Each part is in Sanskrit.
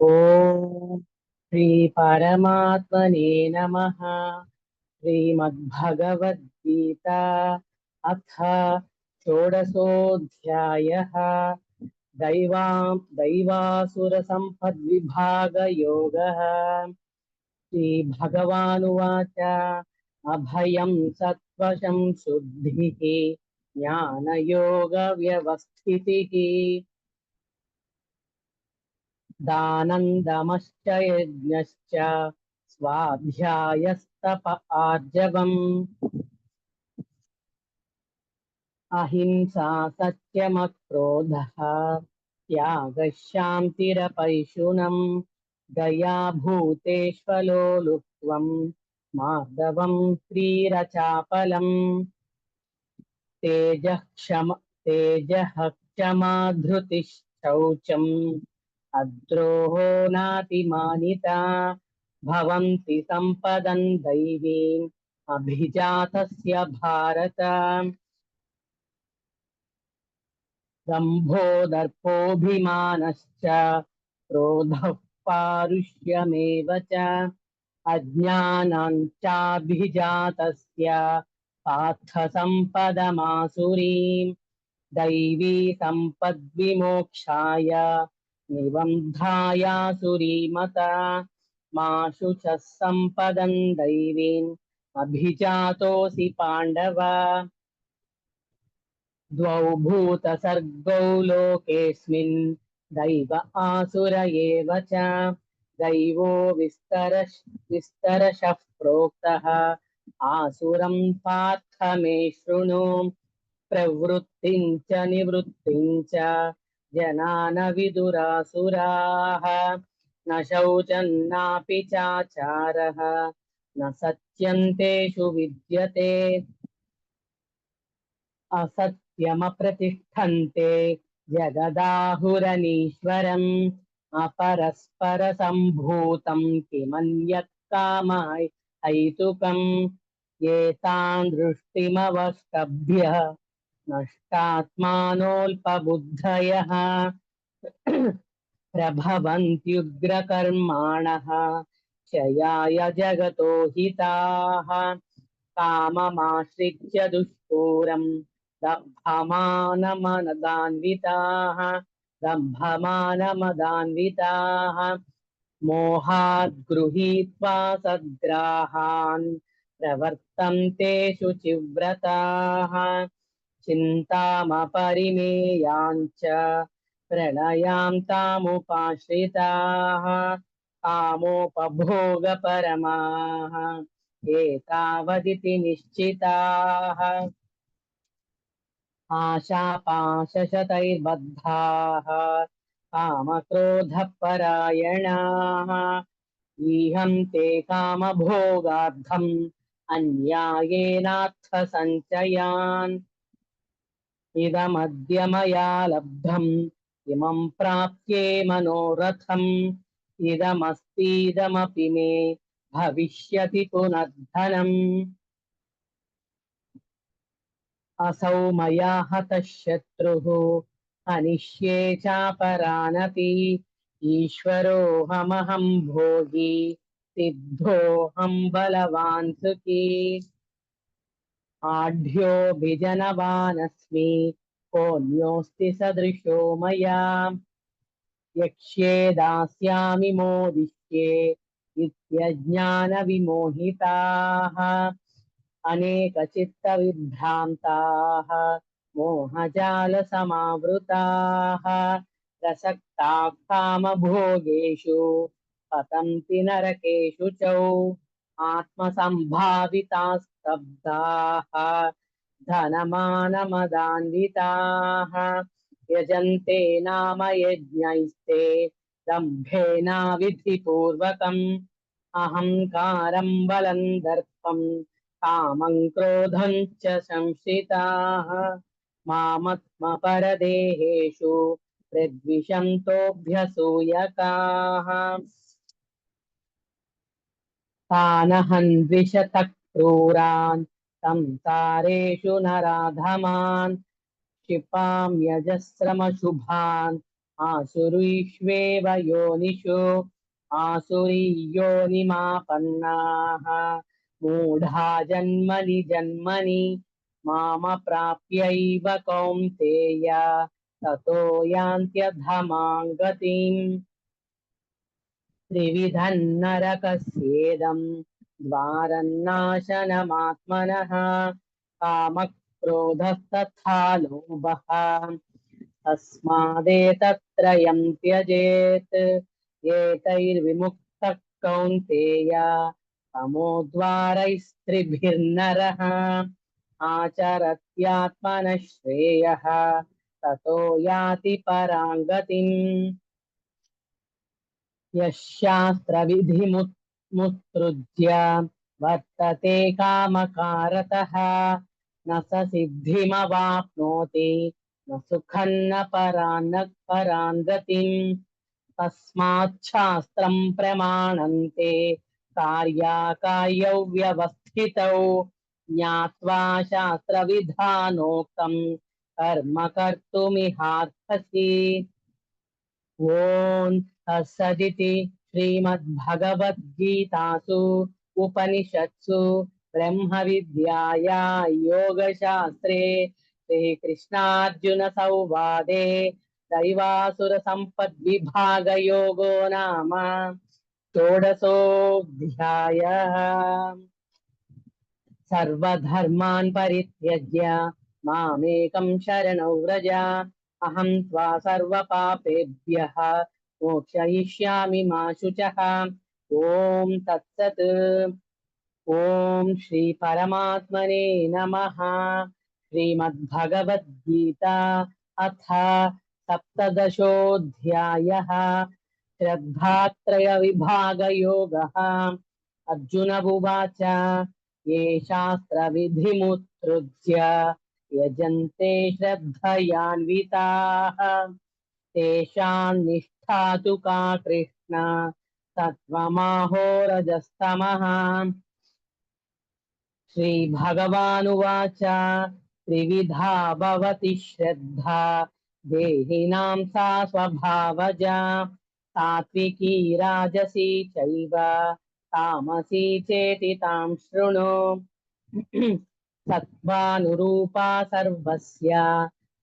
ओम श्री परमात्मने नमः। श्रीमद्भगवद्गीता अथ षोडशोऽध्यायः। दैवासुरसम्पद्विभागयोगः। श्रीभगवानुवाच अभयं सत्त्वशं शुद्धिः ज्ञानयोगव्यवस्थितिः दानन्दमश्च यज्ञश्च स्वाध्यायस्तप आर्जवम् अहिंसा सत्यमक्रोधः त्यागः शान्तिरपैशुनम् दया भूतेष्वलो लुप्त्वम् मार्दवम् श्रीरचापलम् तेजः क्षमा धृतिः शौचम् अद्रोहो नातिमानिता भवन्ति सम्पदन् दैवीम् अभिजातस्य भारत दम्भो दर्पोऽभिमानश्च क्रोधः पारुष्यमेव च अज्ञानं चाभिजातस्य पार्थ सम्पदमासुरीम् दैवी सम्पद्विमोक्षाय निबन्धायासुरीमता मा शुचः सम्पदं दैवीम् अभिजातोऽसि पाण्डव द्वौ भूतसर्गौ लोकेऽस्मिन् दैव आसुर एव च दैवो विस्तरशः प्रोक्तः आसुरं पार्थ मे शृणु प्रवृत्तिं च निवृत्तिं च जना न विदुरासुराः न शौचन्नापि चाचारः न सत्यं तेषु विद्यते असत्यमप्रतिष्ठन्ते जगदाहुरनीश्वरम् अपरस्परसम्भूतं किमन्यत् कामहैतुकम् एतान् दृष्टिमवष्टभ्य नष्टात्मानोऽल्पबुद्धयः प्रभवन्त्युग्रकर्माणः क्षयाय जगतो हिताः काममाश्रित्य दुष्पूरम् दम्भमानमदान्विताः मोहाद् गृहीत्वा सद्ग्राहान् प्रवर्तन्ते शुचिव्रताः चिन्तामपरिमेयाञ्च प्रणयान्तामुपाश्रिताः कामोपभोगपरमाः एतावदिति निश्चिताः आशापाशशतैर्बद्धाः कामक्रोधपरायणाः ईहन्ते कामभोगार्थम् अन्यायेनार्थसञ्चयान् इदमद्य मया लब्धम् इमं प्राप्ये मनोरथम् इदमस्तीदमपि मे भविष्यति पुनर्धनम् असौ मया हतः शत्रुः हनिष्ये चापरानपि ईश्वरोऽहमहं भोगी सिद्धोऽहं बलवान् सुखी आढ्योऽभिजनवानस्मि कोऽन्योऽस्ति सदृशो मया यक्ष्ये दास्यामि मोदिष्ये इत्यज्ञानविमोहिताः अनेकचित्तविभ्रान्ताः मोहजालसमावृताः प्रसक्ताः कामभोगेषु पतन्ति नरकेषु च आत्मसम्भाविताः स्तब्धाः धनमानमदान्विताः यजन्ते नाम यज्ञैस्ते दम्भेनाविधिपूर्वकम् अहङ्कारं बलं दर्पं कामं क्रोधं च संश्रिताः मामत्मपरदेहेषु प्रद्विषन्तोऽभ्यसूयकाः तानहं द्विषतः क्रूरान् संसारेषु नराधमान् क्षिपाम्यजस्रमशुभान् आसुरीष्वेव योनिषु आसुरीयोनिमापन्नाः मूढा जन्मनि जन्मनि मामप्राप्यैव कौन्तेय ततो यान्त्यधमां गतिम् त्रिविधं नरकस्येदं द्वारन्नाशनमात्मनः कामक्रोधस्तथा लोभः तस्मादेतत्त्रयं त्यजेत् एतैर्विमुक्तः कौन्तेय तमोद्वारैस्त्रिभिर्नरः आचरत्यात्मनः श्रेयः ततो याति परां गतिम् यशास्त्रविधिमुत्सृज्य वर्तते कामकारतः न स सिद्धिमवाप्नोति न सुखं न परां गतिम् तस्माच्छास्त्रं प्रमाणन्ते कार्याकार्यौ व्यवस्थितौ ज्ञात्वा शास्त्रविधानोक्तं कर्म कर्तुमिहार्हसि ओम तत्सदिति श्रीमद्भगवद्गीतासु उपनिषत्सु ब्रह्म विद्याया योगशास्त्रे श्रीकृष्णार्जुन संवादे दैवासुर संपद् योगो नाम षोडशोऽध्यायः। सर्वधर्मान् परित्यज्य मामेकं शरणं व्रज अहं त्वा सर्वपापेभ्यः मोक्षयिष्यामि मा शुचः। ॐ तत्सत्। ॐ श्री परमात्मने नमः। श्रीमद्भगवद्गीता अथ सप्तदशोऽध्यायः। श्रद्धात्रयविभागयोगः। अर्जुन उवाच ये शास्त्रविधिमुत्सृज्य यजन्ते श्रद्धयान्विताः तेषां निष्ठा तु का कृष्ण सत्त्वमाहो रजस्तमः। श्रीभगवानुवाच त्रिविधा भवति श्रद्धा देहिनां सा स्वभावजा सात्विकी राजसी चैव तामसी चेति तां शृणु। सत्त्वानुरूपा सर्वस्य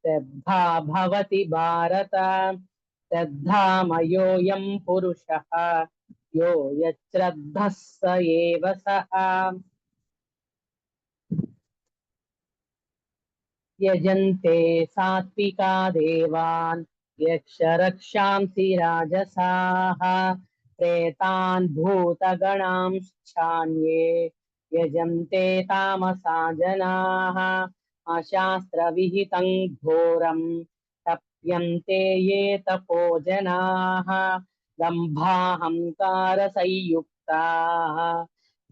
श्रद्धा भवति भारत श्रद्धामयोऽयं पुरुषः यो यच्छ्रद्धः स एव सः। यजन्ते सात्विका देवान् यक्षरक्षांसि राजसाः प्रेतान् भूतगणांश्चान्ये यजन्ते तामसा जनाः अशास्त्रविहितं घोरं तप्यन्ते ये तपो जनाः दम्भाहंकारसंयुक्ताः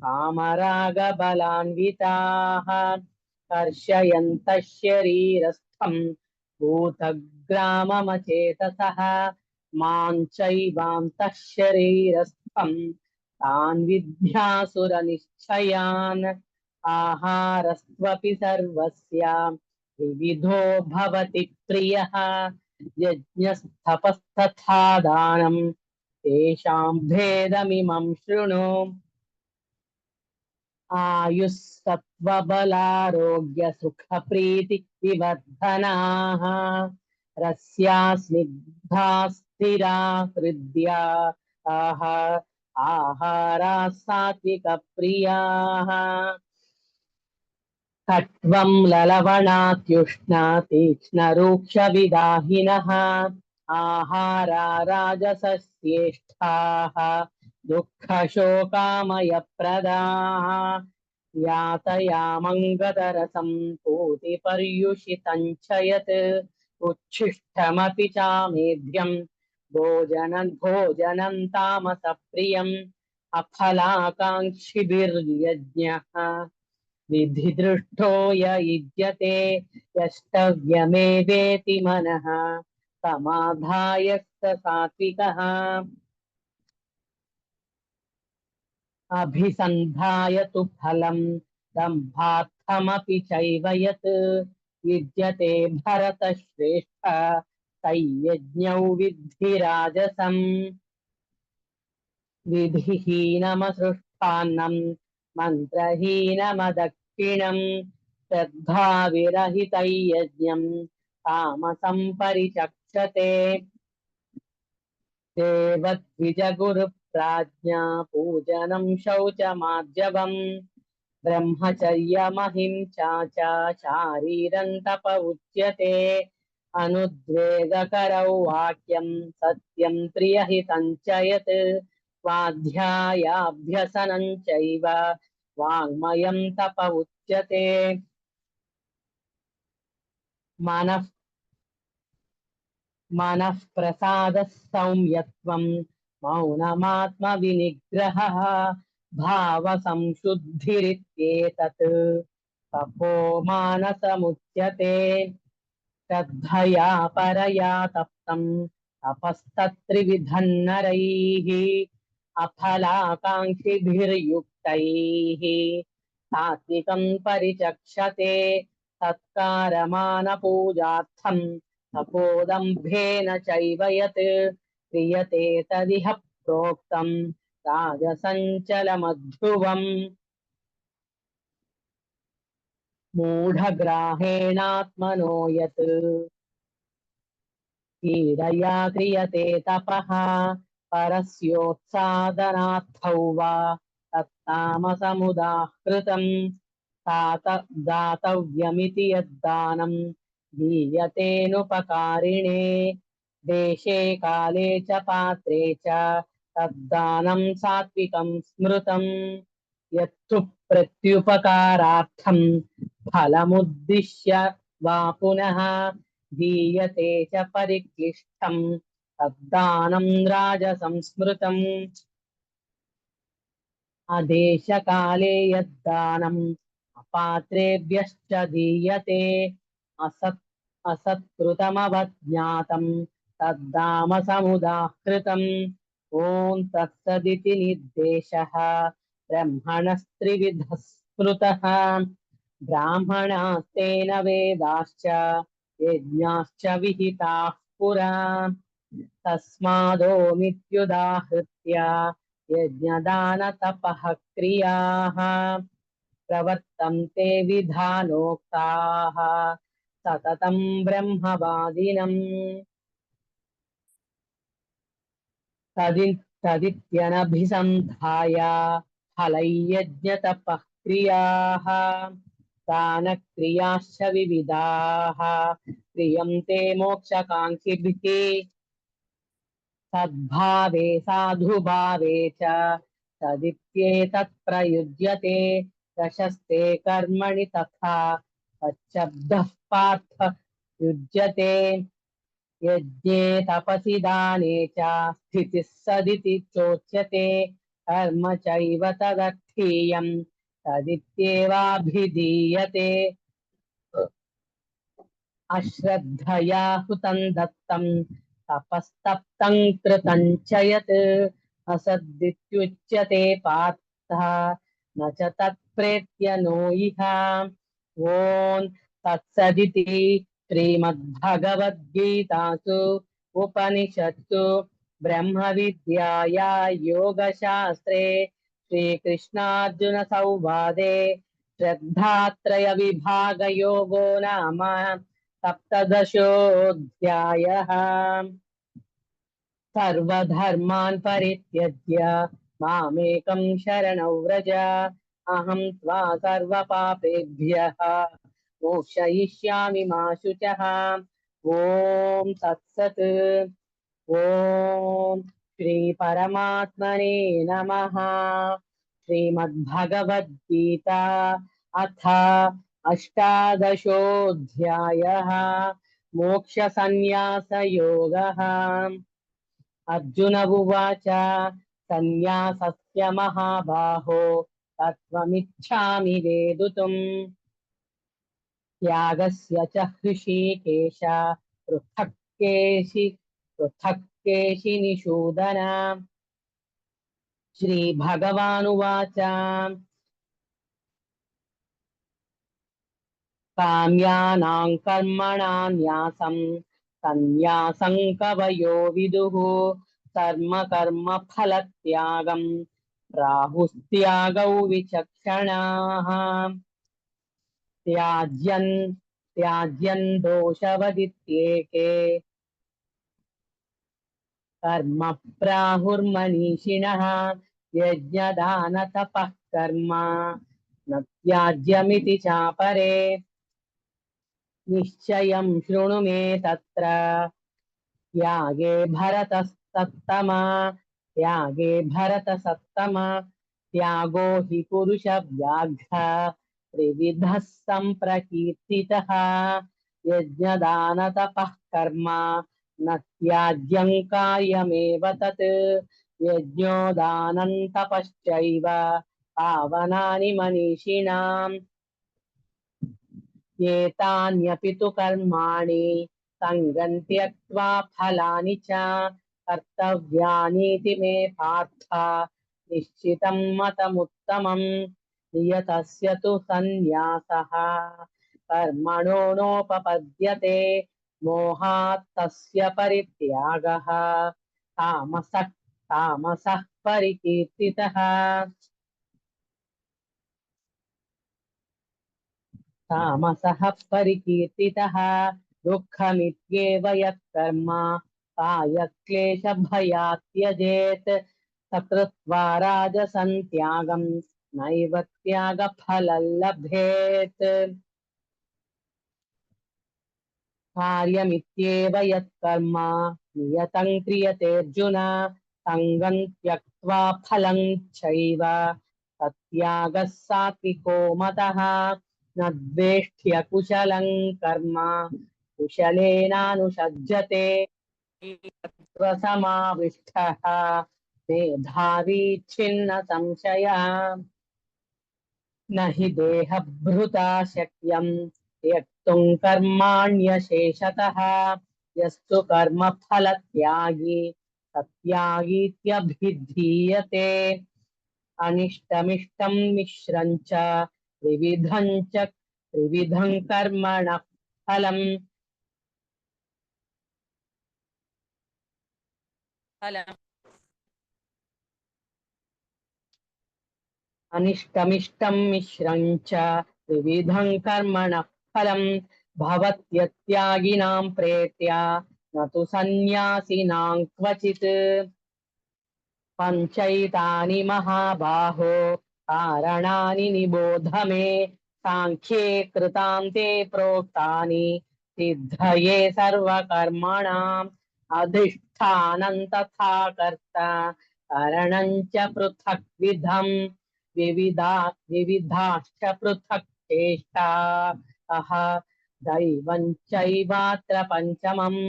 कामरागबलान्विताः कर्षयन्तः शरीरस्थं भूतग्राममचेतसः मां चैवान्तः शरीरस्थं तान् विद्यासुरनिश्चयान्। आहारस्त्वपि सर्वस्य विविधो भवति प्रियः यज्ञस्तपस्तथा दानं तेषां भेदमिमं शृणु। आयुस्सत्त्वबलारोग्यसुखप्रीतिविवर्धनाः रस्या स्निग्धा स्थिरा हृद्याः आहाराः सात्विकप्रियाः कट्वं ललवणात्युष्णा तीक्ष्णरूक्षविदाहिनः आहारा राजसस्येष्ठाः दुःखशोकामयप्रदाः यातयामङ्गतरसं पूतिपर्युषितं च यत् उच्छिष्टमपि चामेध्यं भोजनं तामसप्रियम् अफलाकाङ्क्षिभिर्यज्ञः विधिदृष्टो य युज्यते यष्टव्यमेवेति मनः समाधाय स सात्विकः। अभिसन्धाय तु फलं दम्भार्थमपि चैव यत् युज्यते भरतश्रेष्ठ तय्यज्ञौ विद्धि राजसम् विधिहीनमसृष्टान्नं मन्त्रहीनमदक्षिणम् श्रद्धाविरहितयज्ञम् तामसं परिचक्षते देवद्विजगुरुप्राज्ञा पूजनं शौचमार्जवम् ब्रह्मचर्यमहिंसा च शारीरं तप उच्यते अनुद्वेगकरौ वाक्यं सत्यं प्रियहितं च यत् स्वाध्यायाभ्यसनं चैव वाङ्मयं तप उच्यते मनः मनः प्रसादः सौम्यत्वं मौनमात्मविनिग्रहः भावसंशुद्धिरित्येतत् तपो मानसमुच्यते श्रद्धया परया तप्तं तपस्तत्त्रिविधन्नरैः अफलाकाङ्क्षिभिर्युक्तैः सात्विकं परिचक्षते सत्कारमानपूजार्थं तपोदम्भेन चैव यत् क्रियते तदिह प्रोक्तं राजसञ्चलमध्रुवम् मूढग्राहेणात्मनो यत् पीडया क्रियते तपः परस्योत्सादनार्थौ वा तत्तामसमुदाहृतम् दातव्यमिति यद्दानं दीयतेनुपकारिणे देशे काले च पात्रे च तद्दानं सात्विकं स्मृतम् यत्तु प्रत्युपकारार्थं फलमुद्दिश्य वा पुनः दीयते च परिक्लिष्टं तद्दानं राजसंस्मृतम् अदेशकाले यद्दानम् अपात्रेभ्यश्च दीयते असत्कृतमवज्ञातं तद्दामसमुदाहृतम् ॐ तत्सदिति निर्देशः ब्रह्मणस्त्रिविधः स्मृतः ब्राह्मणास्तेन वेदाश्च यज्ञाश्च विहिताः पुरा तस्मादोमित्युदाहृत्य यज्ञदानतपः क्रियाः प्रवर्तन्ते विधानोक्ताः सततं ब्रह्मवादिनम् तदित्यनभिसन्धाय फलैर्यज्ञतपः क्रियाः दानक्रियाश्च विविधाः क्रियन्ते मोक्षकाङ्क्षिभिः सद्भावे साधुभावे च तदित्येतत् प्रयुज्यते प्रशस्ते कर्मणि तथा तच्छब्दः पार्थ युज्यते यज्ञे तपसि दाने च स्थितिः सदिति चोच्यते कर्म चैव तदर्थीयं तदित्येवाभिधीयते अश्रद्धया हुतं दत्तं तपस्तप्तं कृतं च यत् असदित्युच्यते पार्थ न च तत्प्रेत्य नो इह ॐ तत्सदिति श्रीमद्भगवद्गीतासु उपनिषत्सु ब्रह्मविद्याया योगशास्त्रे श्रीकृष्णार्जुनसंवादे श्रद्धात्रयविभागयोगो नाम सप्तदशोऽध्यायः सर्वधर्मान् परित्यज्य मामेकं शरणं व्रज अहं त्वा सर्वपापेभ्यः मोक्षयिष्यामि मा शुचः ॐ तत्सत् ॐ श्री परमात्मने नमः श्रीमद्भगवद्गीता अथ अष्टादशोऽध्यायः मोक्षसंन्यासयोगः अर्जुन उवाच सन्न्यासस्य महाबाहो तत्त्वमिच्छामि वेदितुम् त्यागस्य च हृषीकेश पृथक् केशि निषूदन श्रीभगवानुवाच काम्यानां कर्मणां न्यासं सन्न्यासं कवयो विदुः कर्म कर्म फलत्यागं राहुस्त्यागौ विचक्षणाः त्याज्यन् दोषवदित्येके कर्म प्राहुर्मनीषिणः यज्ञदानतपः कर्म न त्याज्यमिति चापरे निश्चयं शृणु मे तत्र त्यागे भरतसत्तमा त्यागो हि पुरुषव्याघ्र त्रिविधः सम्प्रकीर्तितः यज्ञदानतपः कर्म न त्याज्यं कार्यमेव तत् यज्ञो दानं तपश्चैव पावनानि मनीषिणाम् एतान्यपि तु कर्माणि सङ्गं त्यक्त्वा फलानि च कर्तव्यानीति मे पार्थ निश्चितं मतमुत्तमम् नियतस्य तु सन्न्यासः कर्मणो नोपपद्यते मोहात् तस्य परित्यागः तामसः परिकीर्तितः तामसः परिकीर्तितः दुःखमित्येव यत्कर्म कायक्लेशभयात् त्यजेत् सकृत्वा राजसं त्यागं नैव त्यागफलं लभेत् कार्यमित्येव यत्कर्म नियतं क्रियतेऽर्जुन सङ्गं त्यक्त्वा फलं चैव तत्यागः सात्विको मतः न द्वेष्ट्य कुशलं कर्म कुशलेनानुषज्यते समाविष्टः मेधावी छिन्न संशयः न हि देहभृता शक्यं त्यक्तुं कर्माण्यशेषतः यस्तु कर्मफलत्यागी सत्यागीत्यभिधीयते अनिष्टमिष्टं मिश्रं च त्रिविधं कर्मणः फलम् अनिष्टमिष्टं मिश्रं च त्रिविधं कर्मणः फलं भवत्यत्यागिनां प्रेत्य न तु सन्न्यासिनां क्वचित् पञ्चैतानि महाबाहो कारणानि निबोध मे साङ्ख्ये कृतान्ते प्रोक्तानि सिद्धये सर्वकर्मणाम् अधिष्ठानं तथा कर्ता कारणं च पृथक्विधम् विविधाश्च पृथक् चेष्टाः दैवं चैवात्र पञ्चमम्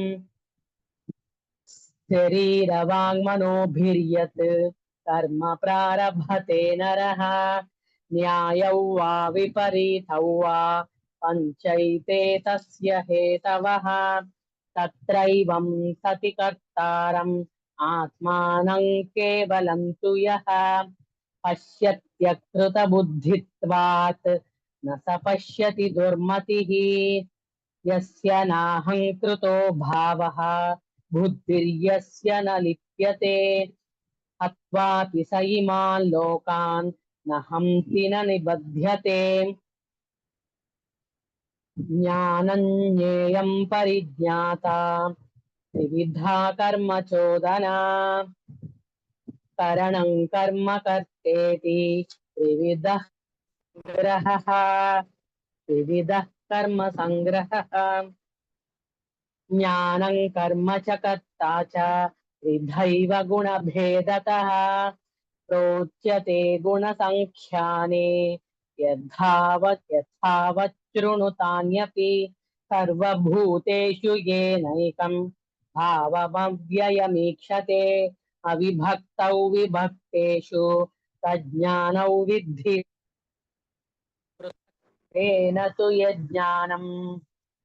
शरीरवाङ्मनोभिर्यत् कर्म प्रारभते नरः न्यायौ वा विपरीतौ वा पञ्चैते तस्य हेतवः तत्रैवं सति कर्तारम् आत्मानं केवलं तु यः पश्यत्यकृतबुद्धित्वात् न स पश्यति दुर्मतिः यस्य नाहङ्कृतो भावः बुद्धिर्यस्य न लिप्यते हत्वापि स इमान् लोकान् न हंति न निबध्यते ज्ञानं ज्ञेयं परिज्ञाता त्रिविधा कर्म चोदना करणं कर्म कर्तेति त्रिविधः कर्म संग्रहः ज्ञानं कर्म च कर्ता च त्रिधैव गुणभेदतः प्रोच्यते गुणसङ्ख्याने यथावत् शृणुतान्यपि सर्वभूतेषु येनैकं भावमव्ययमीक्षते अविभक्तौ विभक्तेषु तज्ज्ञानौ विद्धि तेन तु यज्ञानं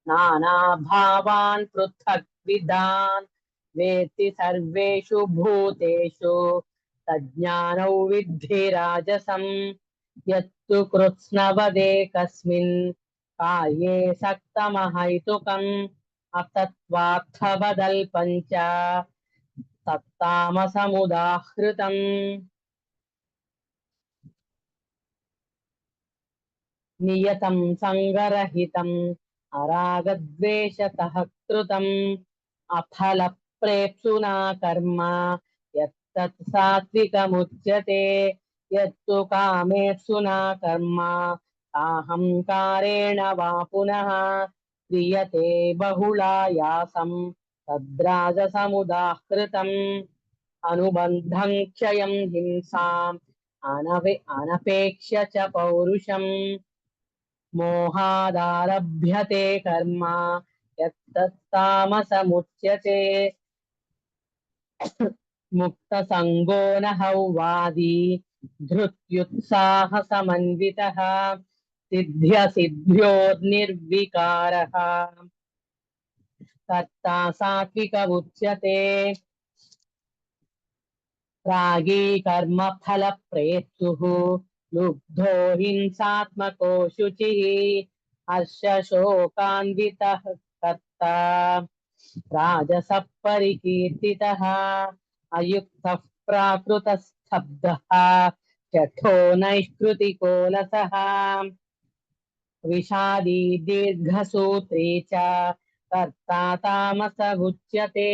नानाभावान् पृथक्विधान् वेत्ति सर्वेषु भूतेषु तज्ज्ञानौ विद्धि राजसम् यत्तु कृत्स्नवदेकस्मिन् कार्ये सक्तमहैतुकम् अतत्वार्थवदल्पञ्च तत्तामसमुदाहृतम् नियतं संगरहितम् अरागद्वेषतः कृतम् अफलप्रेप्सुना कर्म यत्तत् सात्विकमुच्यते यत्तु कामेप्सुना कर्म अहंकारेण वा पुनः क्रियते बहुलायासं तद्राजसमुदाहृतम् अनुबन्धं क्षयं हिंसाम् अनपेक्ष्य च पौरुषम् मोहादारभ्यते कर्म यत्तत्तामसमुच्यते मुक्तसङ्गो न हौवादी धृत्युत्साहसमन्वितः सिद्ध्यसिद्ध्योर्निर्विकारः कर्ता सात्विक उच्यते रागी कर्मफल प्रेत्युः लुब्धो हिंसात्मको शुचिः हर्षशोकान्वितः कर्ता राजसः परिकीर्तितः अयुक्तः प्राकृतस्तब्धः शठो नैष्कृतिको लसः विषादी दीर्घसूत्री च कर्ता तामस उच्यते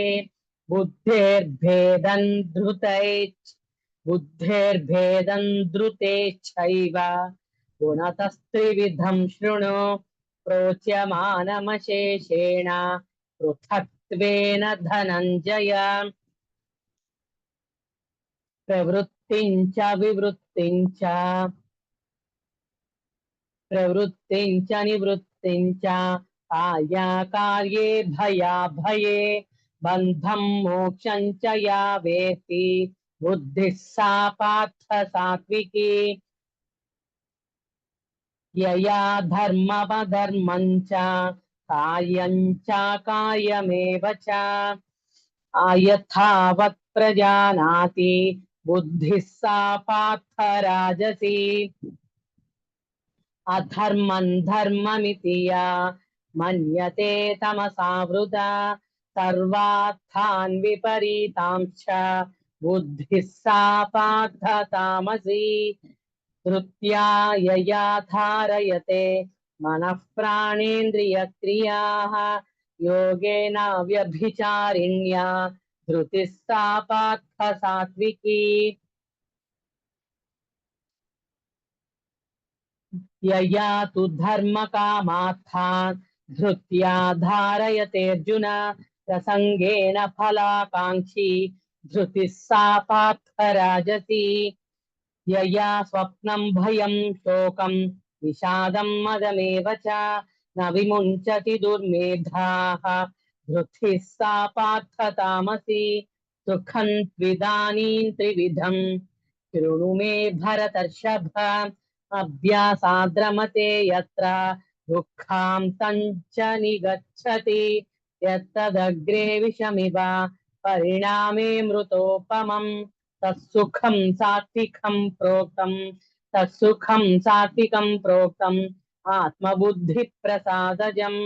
बुद्धेर्भेदं धृतेच्छैव गुणतस्त्रिविधं शृणु प्रोच्यमानमशेषेण पृथक्त्वेन धनञ्जय प्रवृत्तिं च निवृत्तिं च कार्ये भयाभये बन्धं मोक्षं च या वेत्ति बुद्धिः सा पार्थ सात्विकी यया धर्ममधर्मं च कार्यं च कार्यमेव च यथावत् प्रजानाति बुद्धिः सा पार्थ राजसी अधर्मं धर्ममिति या मन्यते तमसावृता सर्वार्थान् विपरीतांश्च बुद्धिः सा पार्थ तामसी धृत्या यया धारयते मनः प्राणेन्द्रियक्रियाः योगेन व्यभिचारिण्या धृतिः सा पार्थ सात्विकी यया तु धर्मकामार्थान् धृत्या धारयते अर्जुन प्रसंगेन फलाकांक्षी धृतिः सा पार्थ राजसी यया स्वप्नं भयं शोकं विषादं मदमेव च न विमुञ्चति दुर्मेधाः धृतिः सा पार्थ तामसी सुखं त्विदानीं त्रिविधं शृणु मे भरतर्षभ अभ्यासाद्रमते यत्र दुःखां तञ्च निगच्छति यत्तदग्रे विषमिव परिणामे मृतोपमम् तत्सुखं सात्विकं प्रोक्तम् आत्मबुद्धि प्रसादजम्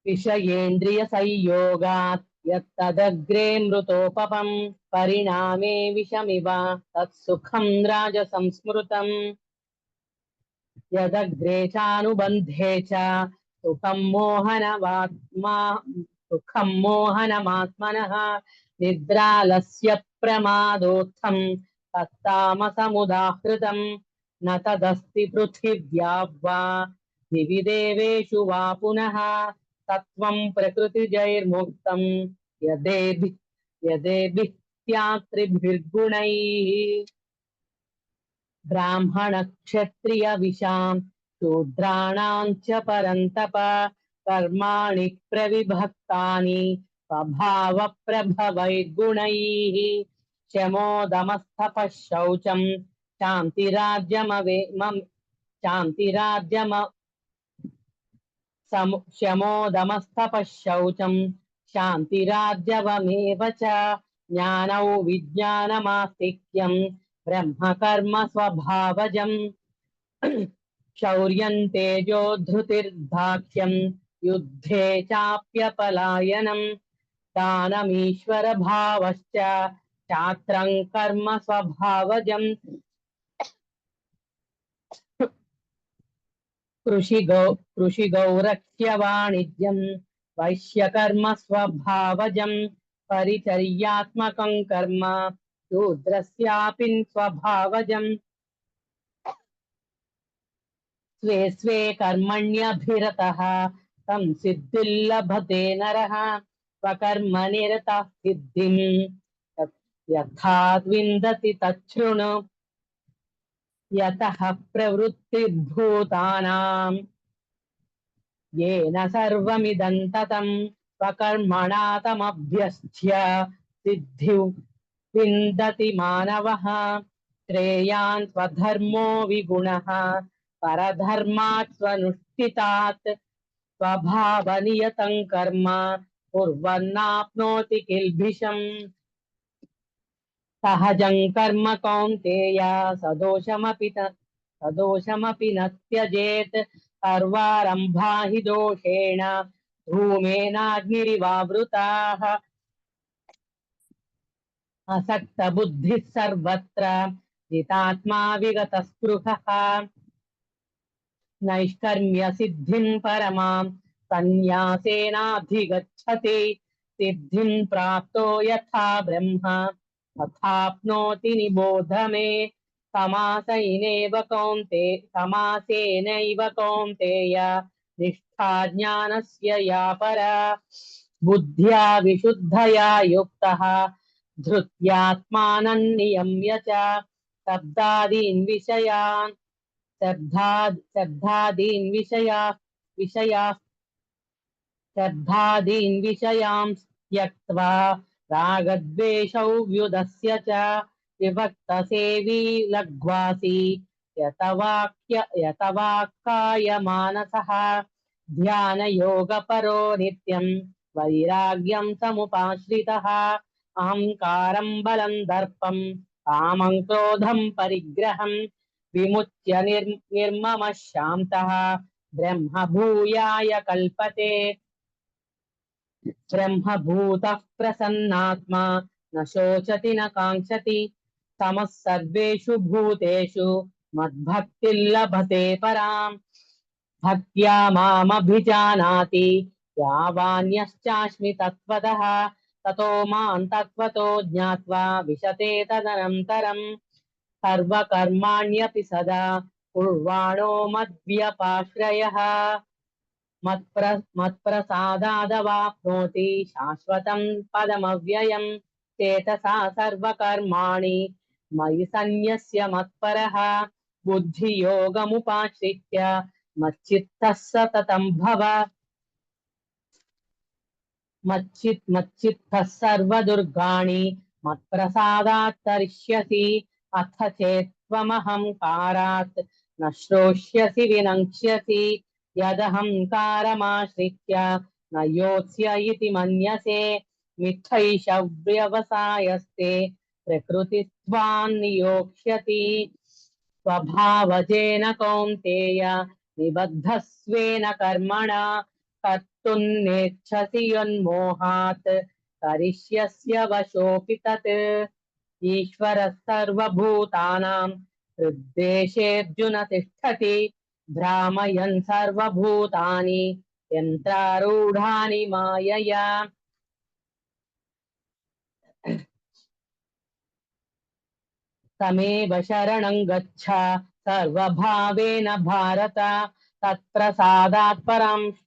विषयेन्द्रिय संयोगात् यत्तदग्रे मृतोपमम् परिणामे विषमिव तत्सुखं राजसंस्मृतम् यदग्रे चानुबन्धे च सुखं मोहनमात्मनः निद्रालस्य प्रमादोत्थं तत्तामसमुदाहृतम् न तदस्ति पृथिव्या वा दिवि देवेषु वा पुनः तत्त्वं प्रकृतिजैर्मुक्तं यदेभित्यात्रिभिर्गुणैः ब्राह्मण क्षत्रिय विशां शूद्राणां च परन्तप कर्माणि प्रविभक्तानि स्वभाव प्रभवैर्गुणैः शमोदमस्तपः शौचं शमोदमस्तपः शौचं शान्तिरार्जवमेव च ज्ञानौ विज्ञानमास्तिक्यं ब्रह्म कर्म स्वभावजम् शौर्यं तेजो धृतिर्धाक्ष्यं युद्धे चाप्यपलायनम् दानमीश्वर भावश्च चात्रं कर्म स्वभावजम् कृषिगौ वाणिज्यं वैश्यकर्म स्वभावजं परिचर्यात्मकं कर्म शूद्रस्यापि स्वभावजं स्वे स्वे कर्मण्यभिरतः तं सिद्धिर्लभते नरः स्वकर्मनिरतः सिद्धिं यथा विन्दति तच्छृणु यतः प्रवृत्तिर्भूतानां येन सर्वमिदं ततं स्वकर्मणा तमभ्यस्त्य सिद्धिं विन्दति मानवः श्रेयान् स्वधर्मो विगुणः परधर्मात् स्वनुष्ठितात् स्वभावनियतं कर्म कुर्वन्नाप्नोति किल्बिषम् सहजं कर्म कौन्तेय सदोषमपि न त्यजेत् सर्वारम्भा हि दोषेण धूमेनाग्निरिवावृताः असक्तबुद्धिः सर्वत्र जितात्मा विगतस्पृहः नैष्कर्म्यसिद्धिं परमां सन्न्यासेनाधिगच्छति सिद्धिं प्राप्तो यथा ब्रह्म तथाप्नोति निबोध मे समासेनैव कौन्तेय निष्ठा ज्ञानस्य या परा बुद्ध्या विशुद्धया युक्तः धृत्यात्मानं नियम्य च शब्दादीन् विषयान् शब्दादीन् विषयान् त्यक्त्वा रागद्वेषौ व्युदस्य च विभक्तसेवी लघ्वासी यतवाक्काय मानसः ध्यानयोगपरो नित्यं वैराग्यं समुपाश्रितः अहंकारं बलं दर्पं कामं क्रोधं परिग्रहं विमुच्य निर्ममः शान्तः ब्रह्म भूयाय कल्पते ब्रह्मभूतः प्रसन्नात्मा न शोचति न काङ्क्षति समः सर्वेषु भूतेषु मद्भक्तिर्लभते पराम् भक्त्या मामभिजानाति यावान्यश्चास्मि तत्त्वतः ततो मां तत्त्वतो ज्ञात्वा विशते तदनन्तरम् सर्वकर्माण्यपि सदा कुर्वाणो मद्व्यपाश्रयः मत्प्रसादादवाप्नोति शाश्वतं पदमव्ययम् चेतसा सर्वकर्माणि मयि सन्न्यस्य मत्परः बुद्धियोगमुपाश्रित्य मच्चित्तः सततं भव मच्चित्तः सर्वदुर्गाणि मत्प्रसादात् तरिष्यसि अथ चेत्त्वमहंकारात् न श्रोष्यसि विनङ्क्ष्यसि यदहंकारमाश्रित्य न योत्स्य इति मन्यसे मिथ्यैष व्यवसायस्ते प्रकृतिस्त्वान् नियोक्ष्यति स्वभावजेन कौन्तेय निबद्धस्वेन कर्मणा कर्तुं नेच्छसि यन्मोहात् करिष्यस्य वशोऽपि तत् ईश्वरः सर्वभूतानां हृद्देशेऽर्जुन तिष्ठति भ्रामयन् सर्वभूतानि यन्त्रारूढानि मायया तमेव शरणं गच्छ सर्वभावेन भारत तत्प्रसादात्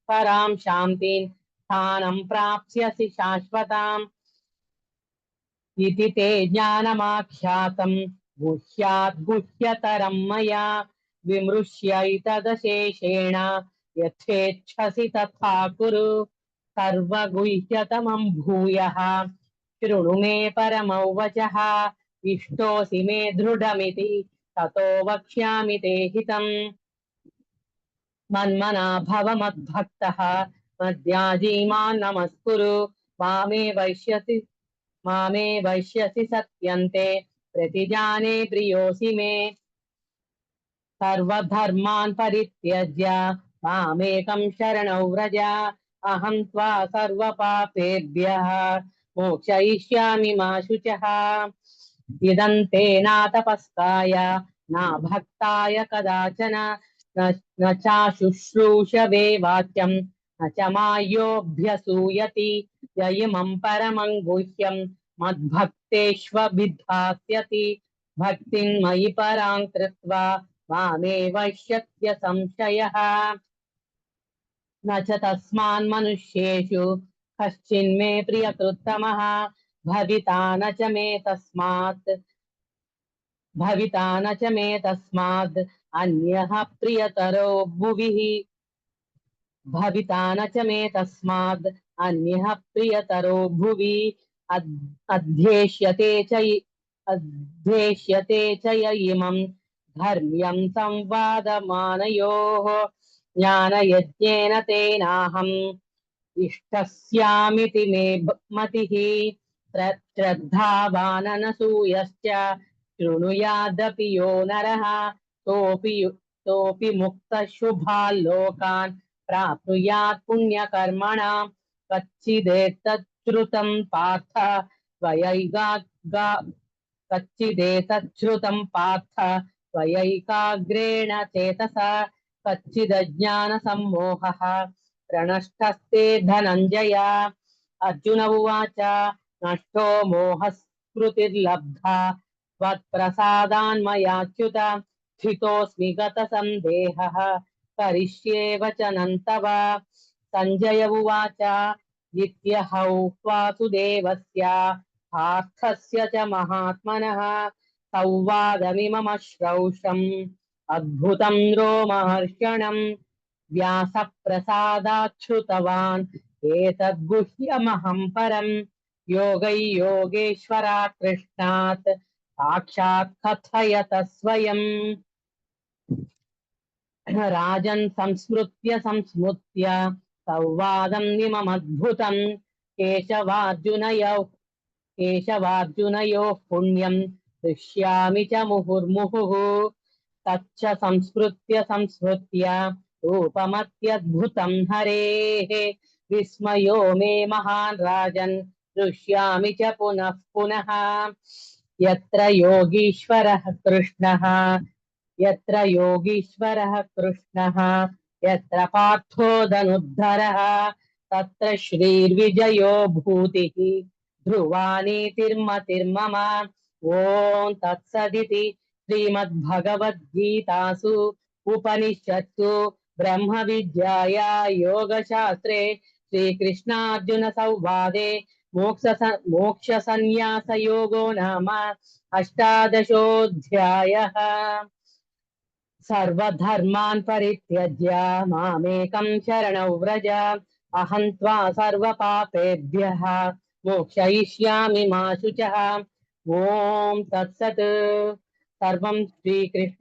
परां शान्तिं स्थानं प्राप्स्यसि शाश्वताम् इति ते ज्ञानमाख्यातं गुह्यात् गुह्यतरं मया विमृश्यैतदशेषेण यथेच्छसि तथा कुरु सर्वगुह्यतमं भूयः शृणु मे परमौ वचः इष्टोऽसि मे दृढमिति ततो वक्ष्यामि ते हितम् मन्मना भव मद्भक्तः मद्याजी मां नमस्कुरु मामे वैश्यसि सत्यन्ते प्रतिजाने प्रियोऽसि मे सर्वधर्मान् परित्यज्य मामेकं शरणौ व्रज अहं त्वा सर्वपापेभ्यः मोक्षयिष्यामि मा शुचः इदं ते नातपस्काय न भक्ताय कदाचन न चाशुश्रूषवे वाक्यं न च मायोऽभ्यसूयति य इमं परमं गुह्यं मद्भक्तेष्वभिधास्यति भक्तिं मयि परां कृत्वा मामेव शक्य संशयः न च तस्मान् मनुष्येषु कश्चिन्मे प्रियकृत्तमः भविता न च मे तस्मात् अन्यः प्रियतरो भुवि भविता न च मे तस्मात् अन्यः प्रियतरो भुवि अध्येष्यते च य इमं धर्म्यं संवादमानयोः ज्ञानयज्ञेन तेनाहम् इष्टस्यामिति मे मतिः श्रद्धावाननसूयश्च शृणुयादपि यो नरः सोऽपि मुक्तः शुभाल्लोकान् प्राप्नुयात् पुण्यकर्मणां कच्चिदेतच्छ्रुतं पार्थ कच्चिदेतच्छ्रुतं पार्थ त्वयैकाग्रेण चेतसा कच्चिदज्ञानसम्मोहः प्रणष्टस्ते धनञ्जय अर्जुन उवाच नष्टो मोहस्मृतिर्लब्धा त्वत्प्रसादान्मयाच्युत स्थितोऽस्मि गतसन्देहः करिष्ये वचनं तव सञ्जय उवाच इत्यहौ वासुदेवस्य पार्थस्य च महात्मनः संवादमिममश्रौषम् अद्भुतं रोमहर्षणम् व्यासप्रसादाच्छ्रुतवान् एतद्गुह्यमहं परम् योगैयोगेश्वरात् कृष्णात् साक्षात् कथयत स्वयम् राजन् संस्मृत्य संवादं इममद्भुतं केशवार्जुनयोः पुण्यं हृष्यामि च मुहुर्मुहुः तच्च संस्मृत्य रूपमत्यद्भुतं हरेः विस्मयो मे महान् राजन् हृष्यामि च पुनः पुनः यत्र योगीश्वरः कृष्णः यत्र पार्थो धनुर्धरः तत्र श्रीर्विजयो भूतिः ध्रुवा नीतिर्मतिर्मम ॐ तत्सदिति श्रीमद्भगवद्गीतासु उपनिषत्सु ब्रह्मविद्याया योगशास्त्रे श्रीकृष्णार्जुन संवादे मोक्षसंन्यासयोगो नाम अष्टादशोऽध्यायः सर्वधर्मान् परित्यज्य मामेकं शरणौ व्रज अहं त्वा सर्वपापेभ्यः मोक्षयिष्यामि मा शुचः ॐ तत्सत् सर्वं श्रीकृष्ण